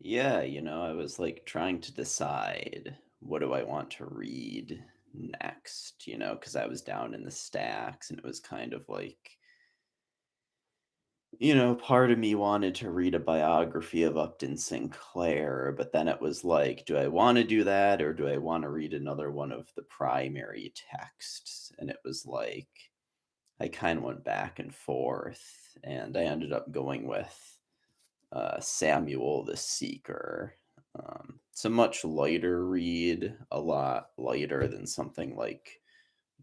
Yeah, I was like trying to decide what do I want to read next, because I was down in the stacks and it was kind of like, part of me wanted to read a biography of Upton Sinclair, but then it was like, do I want to do that or do I want to read another one of the primary texts? And it was like, I kind of went back and forth, and I ended up going with Samuel the Seeker. It's a much lighter read, a lot lighter than something like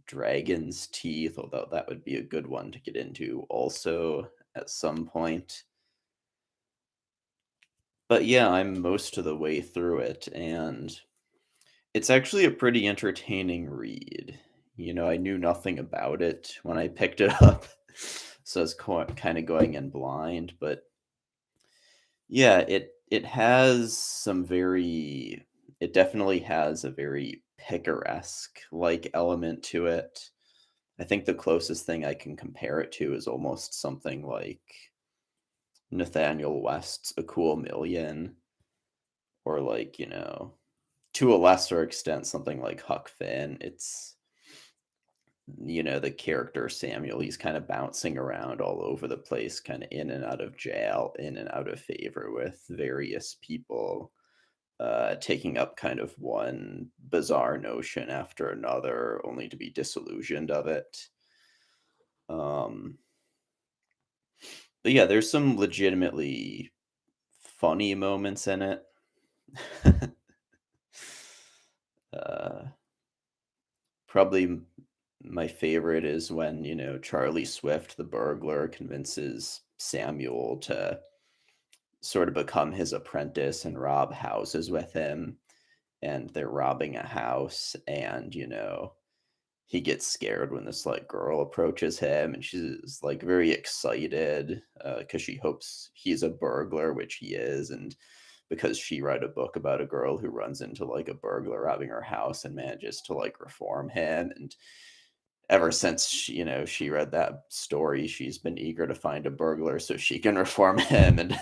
Dragon's Teeth, although that would be a good one to get into also at some point. But yeah, I'm most of the way through it, and it's actually a pretty entertaining read. I knew nothing about it when I picked it up, so I was kind of going in blind, but yeah, it has some very it definitely has a very picaresque like element to it. I think the closest thing I can compare it to is almost something like Nathaniel West's A Cool Million, or like, to a lesser extent, something like Huck Finn. It's the character Samuel, he's kind of bouncing around all over the place, kind of in and out of jail, in and out of favor with various people, taking up kind of one bizarre notion after another, only to be disillusioned of it. Um, but yeah, there's some legitimately funny moments in it. uh, Probably my favorite is when, Charlie Swift, the burglar, convinces Samuel to sort of become his apprentice and rob houses with him. And they're robbing a house, and, he gets scared when this like girl approaches him, and she's like very excited because she hopes he's a burglar, which he is, and because she read a book about a girl who runs into like a burglar robbing her house and manages to like reform him. And ever since she read that story, she's been eager to find a burglar so she can reform him. And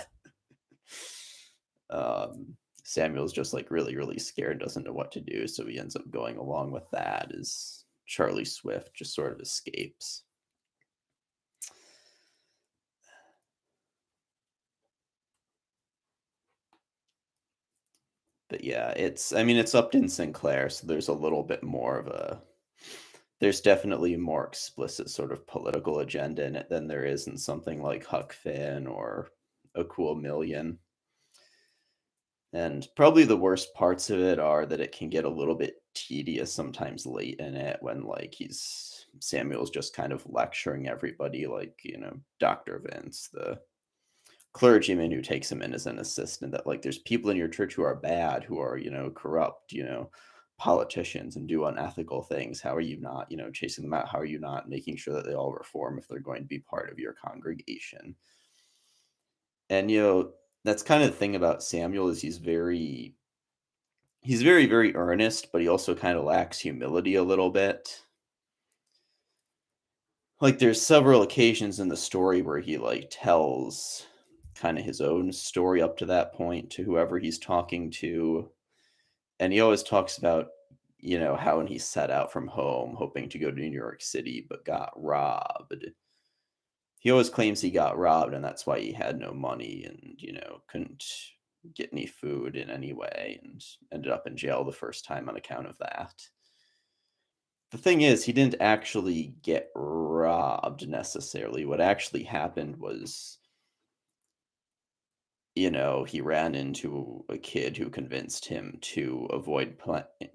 Samuel's just like really, really scared, doesn't know what to do, so he ends up going along with that as Charlie Swift just sort of escapes. But yeah, I mean, it's Upton Sinclair, so there's a little bit more of there's definitely a more explicit sort of political agenda in it than there is in something like Huck Finn or A Cool Million. And probably the worst parts of it are that it can get a little bit tedious sometimes late in it when like he's Samuel's just kind of lecturing everybody, like, Dr. Vince, the clergyman who takes him in as an assistant, that like there's people in your church who are bad, who are, corrupt, politicians and do unethical things. How are you not, chasing them out? How are you not making sure that they all reform if they're going to be part of your congregation? And that's kind of the thing about Samuel is he's very, very earnest, but he also kind of lacks humility a little bit. Like there's several occasions in the story where he like tells kind of his own story up to that point to whoever he's talking to. And he always talks about, how when he set out from home hoping to go to New York City but got robbed. He always claims he got robbed and that's why he had no money and, couldn't get any food in any way and ended up in jail the first time on account of that. The thing is, he didn't actually get robbed necessarily. What actually happened was, he ran into a kid who convinced him to avoid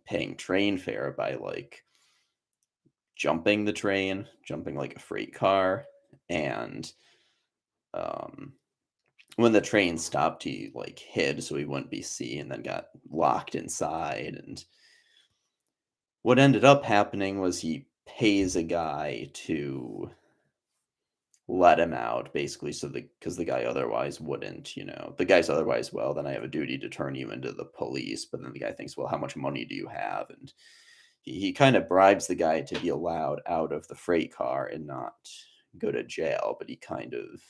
paying train fare by like jumping like a freight car. And um, when the train stopped, he like hid so he wouldn't be seen, then got locked inside. And what ended up happening was he pays a guy to let him out basically, so because the guy otherwise wouldn't, the guy's otherwise, well, then I have a duty to turn you into the police. But then the guy thinks, well, how much money do you have? And he kind of bribes the guy to be allowed out of the freight car and not go to jail, but he kind of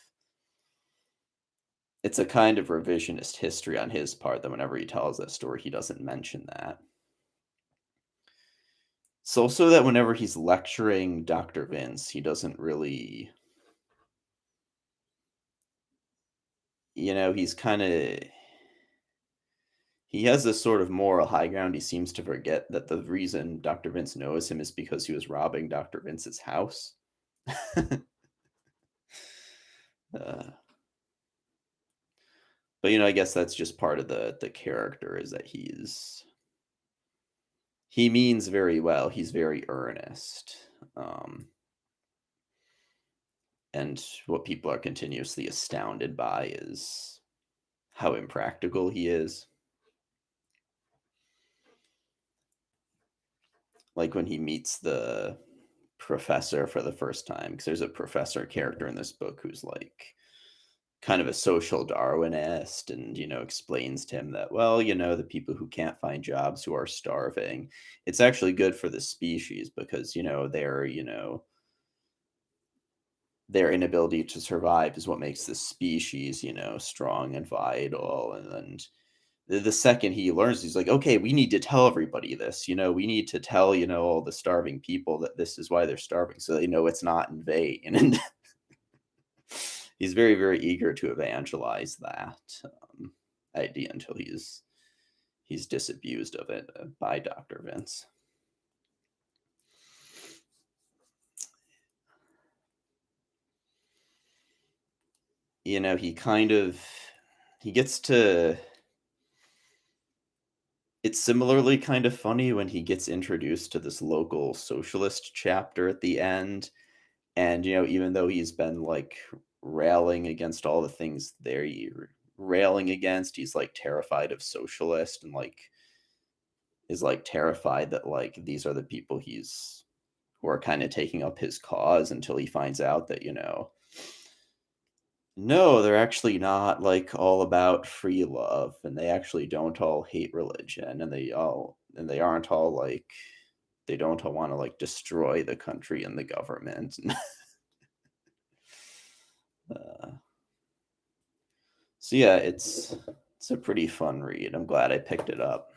it's a kind of revisionist history on his part that whenever he tells that story, he doesn't mention that. It's also that whenever he's lecturing Dr. Vince, he doesn't really, he's kind of, he has this sort of moral high ground. He seems to forget that the reason Dr. Vince knows him is because he was robbing Dr. Vince's house. uh, but I guess that's just part of the character is that he means very well. He's very earnest. Um, and what people are continuously astounded by is how impractical he is. Like when he meets the professor for the first time, because there's a professor character in this book who's like kind of a social Darwinist and, explains to him that, well, the people who can't find jobs, who are starving, it's actually good for the species because, their inability to survive is what makes the species, strong and vital. And then the second he learns, he's like, okay, we need to tell everybody this, we need to tell, all the starving people that this is why they're starving. So they know it's not in vain. And he's very, very eager to evangelize that idea until he's disabused of it by Dr. Vince. He kind of he gets to it's similarly kind of funny when he gets introduced to this local socialist chapter at the end. And, even though he's been like railing against all the things railing against, he's like terrified of socialist and like is like terrified that like these are the people who are kind of taking up his cause until he finds out that, no, they're actually not like all about free love and they actually don't all hate religion and they aren't all like they don't all want to like destroy the country and the government. uh, so yeah, it's a pretty fun read. I'm glad I picked it up.